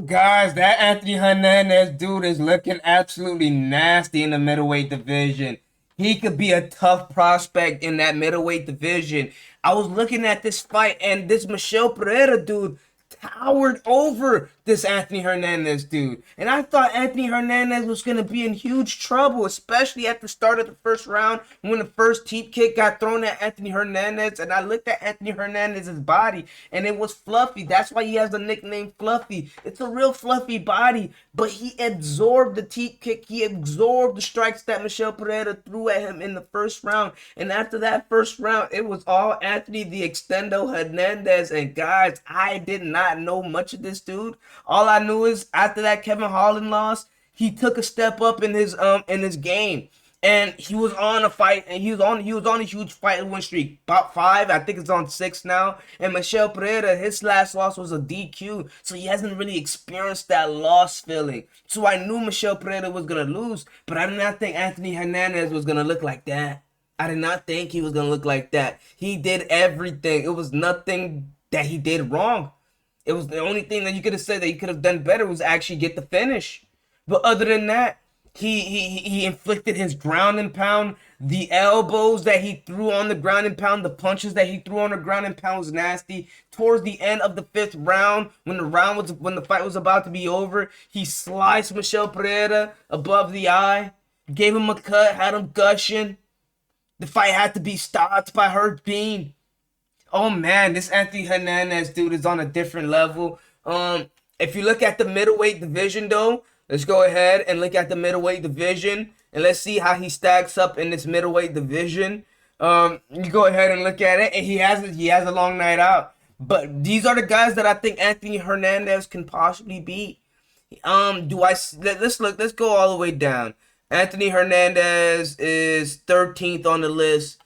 Guys, that Anthony Hernandez dude is looking absolutely nasty in the middleweight division. He could be a tough prospect in that middleweight division. I was looking at this fight, and this Michel Pereira dude towered over this Anthony Hernandez dude. And I thought Anthony Hernandez was going to be in huge trouble, especially at the start of the first round when the first teep kick got thrown at Anthony Hernandez. And I looked at Anthony Hernandez's body, and it was fluffy. That's why he has the nickname Fluffy. It's a real fluffy body, but he absorbed the teep kick. He absorbed the strikes that Michel Pereira threw at him in the first round. And after that first round, it was all Anthony the Extendo Hernandez. And guys, I did not know much of this dude. All I knew is after that Kevin Holland loss, he took a step up in his game. And he was on a fight, and he was on a huge fight win streak. About 5, I think it's on 6 now. And Michel Pereira, his last loss was a DQ, so he hasn't really experienced that loss feeling. So I knew Michel Pereira was gonna lose, but I did not think Anthony Hernandez was gonna look like that. I did not think he was gonna look like that. He did everything. It was nothing that he did wrong. It was the only thing that you could have said that he could have done better was actually get the finish. But other than that, he inflicted his ground and pound. The elbows that he threw on the ground and pound, the punches that he threw on the ground and pound was nasty. Towards the end of the 5th round, when the fight was about to be over, he sliced Michel Pereira above the eye, gave him a cut, had him gushing. The fight had to be stopped by Herb Dean. Oh man, this Anthony Hernandez dude is on a different level. If you look at the middleweight division though, let's go ahead and look at the middleweight division and let's see how he stacks up in this middleweight division. You go ahead and look at it, and he has a long night out. But these are the guys that I think Anthony Hernandez can possibly beat. Let's go all the way down. Anthony Hernandez is 13th on the list.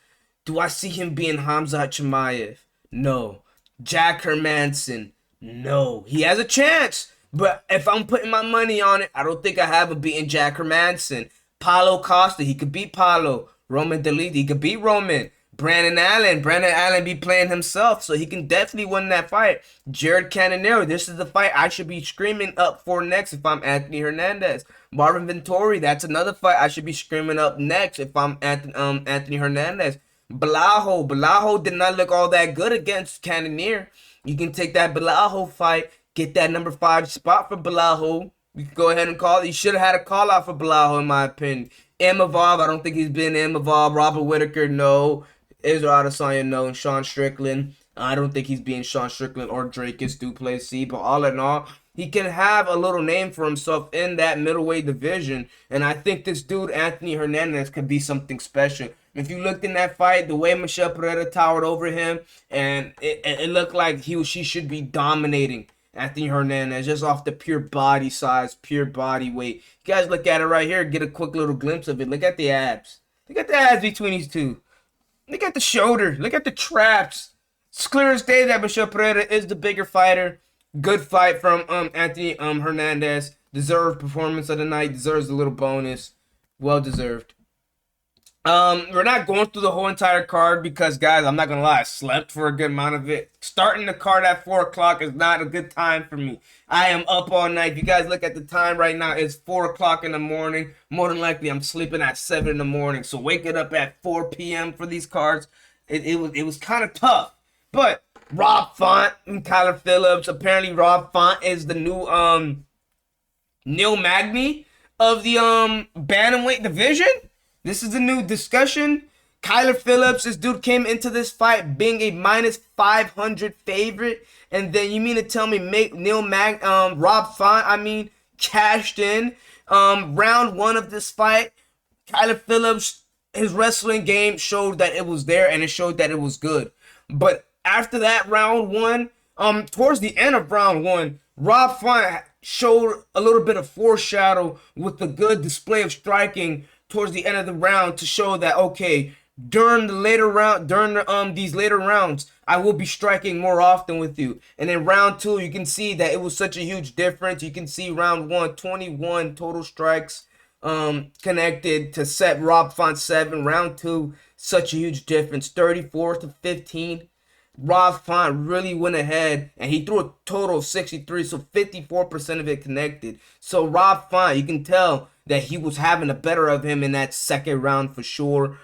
Do I see him being Khamzat Chimaev? No. Jack Hermanson? No. He has a chance, but if I'm putting my money on it, I don't think I have him beating Jack Hermanson. Paulo Costa, he could beat Paulo. Roman Dolidze, he could beat Roman. Brandon Allen be playing himself, so he can definitely win that fight. Jared Cannonier, this is the fight I should be screaming up for next if I'm Anthony Hernandez. Marvin Vettori, that's another fight I should be screaming up next if I'm Anthony Hernandez. Balajo did not look all that good against Cannonier. You can take that Balajo fight, get that number 5 spot for Balajo. You can go ahead and call it. You should have had a call out for Balajo, in my opinion. Imavov, I don't think he's been Imavov. Robert Whitaker, no. Israel Adesanya, no. And Sean Strickland, I don't think he's being Sean Strickland or Dracus Duplessis. But all in all, he can have a little name for himself in that middleweight division. And I think this dude, Anthony Hernandez, could be something special. If you looked in that fight, the way Michel Pereira towered over him, and it looked like she should be dominating Anthony Hernandez just off the pure body size, pure body weight. You guys look at it right here, get a quick little glimpse of it. Look at the abs. Look at the abs between these two. Look at the shoulder. Look at the traps. It's clear as day that Michel Pereira is the bigger fighter. Good fight from Anthony Hernandez. Deserved performance of the night. Deserves a little bonus. Well deserved. We're not going through the whole entire card because, guys, I'm not gonna lie, I slept for a good amount of it. Starting the card at 4 o'clock is not a good time for me. I am up all night. If you guys look at the time right now, it's 4 o'clock in the morning. More than likely, I'm sleeping at 7 in the morning. So waking up at 4 p.m. for these cards, it was kind of tough. But Rob Font and Kyler Phillips. Apparently, Rob Font is the new Neil Magny of the bantamweight division. This is a new discussion. Kyler Phillips, this dude came into this fight being a minus 500 favorite. And then you mean to tell me Rob Font, cashed in. Round 1 of this fight, Kyler Phillips, his wrestling game showed that it was there and it showed that it was good. But after that round 1, towards the end of round 1, Rob Font showed a little bit of foreshadow with the good display of striking towards the end of the round to show that, okay, during these later rounds, I will be striking more often with you. And in round 2, you can see that it was such a huge difference. You can see round 1, 21 total strikes connected to set Rob Font 7. Round 2, such a huge difference, 34 to 15. Rob Font really went ahead and he threw a total of 63, so 54% of it connected. So Rob Font, you can tell that he was having the better of him in that second round for sure.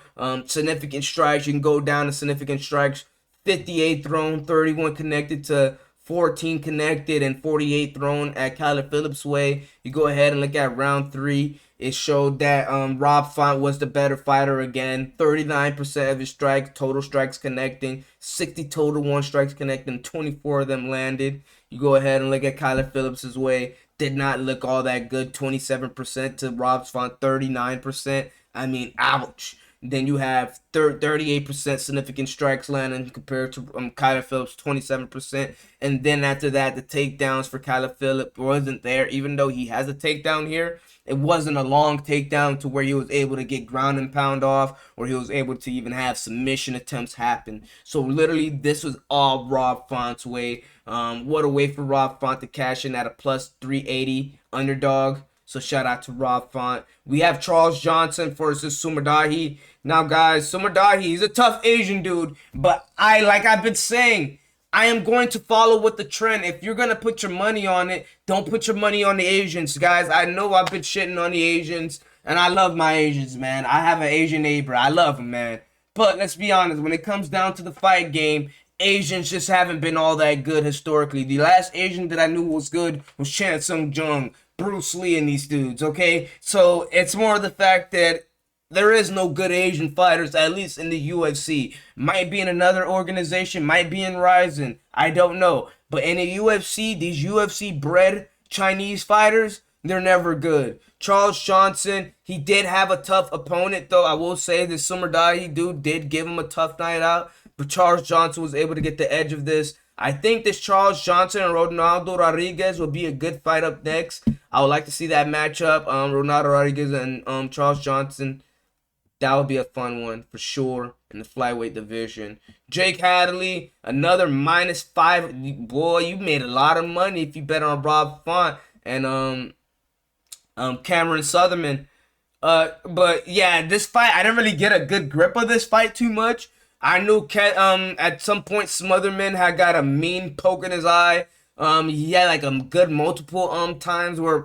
Significant strikes, you can go down to significant strikes. 58 thrown, 31 connected to 14 connected, and 48 thrown at Kyler Phillips' way. You go ahead and look at round 3. It showed that Rob Font was the better fighter again. 39% of his strikes, total strikes connecting. 60 total one strikes connecting. 24 of them landed. You go ahead and look at Kyler Phillips' way. Did not look all that good. 27% to Rob Font, 39%. I mean, ouch. Then you have 38% significant strikes landing compared to Kyler Phillips, 27%. And then after that, the takedowns for Kyler Phillips wasn't there. Even though he has a takedown here, it wasn't a long takedown to where he was able to get ground and pound off, or he was able to even have submission attempts happen. So literally, this was all Rob Font's way. What a way for Rob Font to cash in at a plus 380 underdog. So shout out to Rob Font. We have Charles Johnson versus Sumadahi. Now, guys, Sumadahi, he's a tough Asian dude, but like I've been saying, I am going to follow with the trend. If you're going to put your money on it, don't put your money on the Asians, guys. I know I've been shitting on the Asians, and I love my Asians, man. I have an Asian neighbor. I love him, man. But let's be honest, when it comes down to the fight game, Asians just haven't been all that good historically. The last Asian that I knew was good was Chan Sung Jung, Bruce Lee, and these dudes, okay? So it's more the fact that there is no good Asian fighters, at least in the UFC. Might be in another organization, might be in Ryzen. I don't know. But in the UFC, these UFC bred Chinese fighters, they're never good. Charles Johnson, he did have a tough opponent, though. I will say this Sumadahi dude did give him a tough night out. But Charles Johnson was able to get the edge of this. I think this Charles Johnson and Ronaldo Rodriguez will be a good fight up next. I would like to see that matchup. Ronaldo Rodriguez and Charles Johnson. That would be a fun one for sure in the flyweight division. Jake Hadley, another -5. Boy, you made a lot of money if you bet on Rob Font and Cameron Sutherland. But yeah, this fight, I didn't really get a good grip of this fight too much. I knew at some point Smotherman had got a mean poke in his eye. He had like a good multiple times where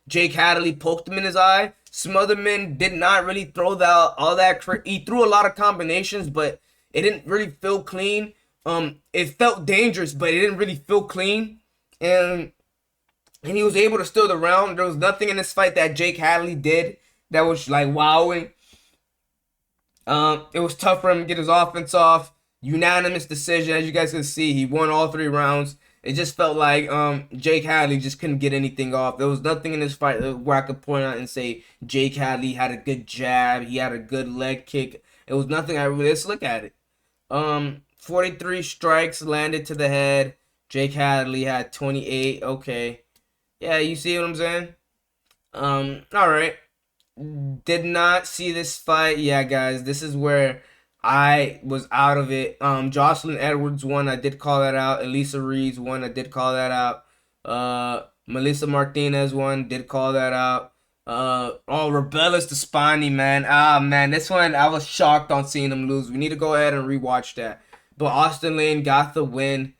Jake Hadley poked him in his eye. Smotherman did not really throw all that. He threw a lot of combinations, but it didn't really feel clean. It felt dangerous, but it didn't really feel clean. And he was able to steal the round. There was nothing in this fight that Jake Hadley did that was like wowing. It was tough for him to get his offense off. Unanimous decision, as you guys can see. He won all 3 rounds. It just felt like Jake Hadley just couldn't get anything off. There was nothing in this fight where I could point out and say Jake Hadley had a good jab. He had a good leg kick. It was nothing. Let's look at it. 43 strikes landed to the head. Jake Hadley had 28. Okay. Yeah, you see what I'm saying? All right. Did not see this fight. Yeah, guys, this is where I was out of it. Jocelyn Edwards won. I did call that out. Elisa Reeds won. I did call that out. Melissa Martinez won. Did call that out. Rebellis Despani, man. Ah, man, this one I was shocked on seeing him lose. We need to go ahead and rewatch that. But Austin Lane got the win.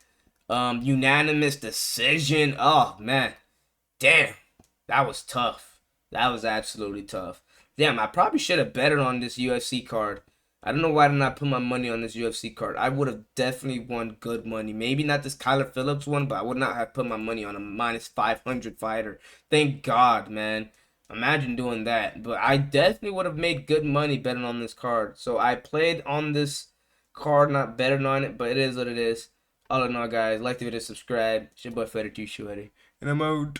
Unanimous decision. Oh man, damn, that was tough. That was absolutely tough. Damn, I probably should have betted on this UFC card. I don't know why I did not put my money on this UFC card. I would have definitely won good money. Maybe not this Kyler Phillips one, but I would not have put my money on a -500 fighter. Thank God, man. Imagine doing that. But I definitely would have made good money betting on this card. So I played on this card, not betting on it, but it is what it is. All in all, guys, like the video, subscribe. It's your boy Freddy T. Shorty. And I'm out.